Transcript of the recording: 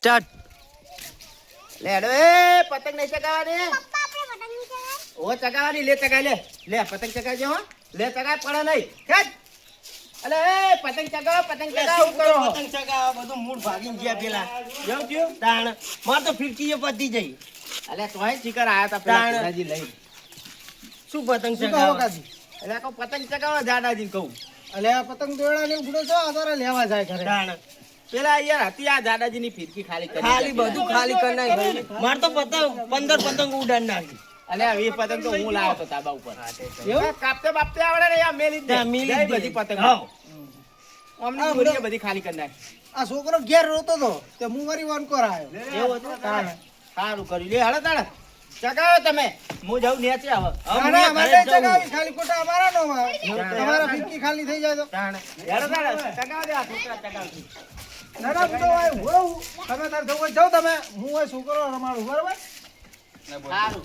Start. લે હેડો એ પતંગ નહીં ચગાવવાની. ઓ ચગાવવાની લે ચગાવ લે પતંગ ચગાવજો હો લે ચગાવ પડે નહીં ખેંચ. અલે એ પતંગ ચગાવ હું કરો હો? પતંગ ચગાવ બધું મૂળ ભાગીને ગયા પેલા જેવું થયું તાણ માર તો ફિરકી પતી જઈ અલે તોય ચીકર આયા તા પેલા તાણ. કોનાજી લઈ શું પતંગ શું કહો ચગાવ કાજી? એટલે કહું પતંગ ચગાવો જાડાજી કહું અલે આ પતંગ દોરડા ને ઉડો છો આધારે લેવા જાય ઘરે. તાણ પેલા યાર હતી આ જાડાજી ની ફિરકી ખાલી કરી ખાલી બધું ખાલી કરી નાખ્યું માર તો પતંગ 15 પતંગ ઉડાડ નાખી અલે એ પતંગ તો હું લાવ્યો તો તાબા ઉપર એવું? કાપતે બાપતે આવડે ને યાર મેલી જ દે. ત્યાં મેલી જ જાય દે. બધી પતંગ હાવ. અમને દોરીએ બધી ખાલી કરી નાખી આ છોકરો ઘેર રોતો તો તે હું મારી વાન કરાયો. એવું હતું સારું કર્યું લે હળો તાણે ચગાવો તમે હું જાઉં નેચે હવે ના, ના, અમારે નહીં ચગાવી, ખાલી ખોટા અમારા નો માં. તમારા ફિરકી ખાલી થઈ જાય તો. હેડો તાણે ચગાવો દે આ છોકરા ચગાવશે. ના, ના, હું તો આ ઉભો રહું. તમે તાર જવું હોય જાઓ તમે. હું આ છોકરો રમાડું બરાબર. સારું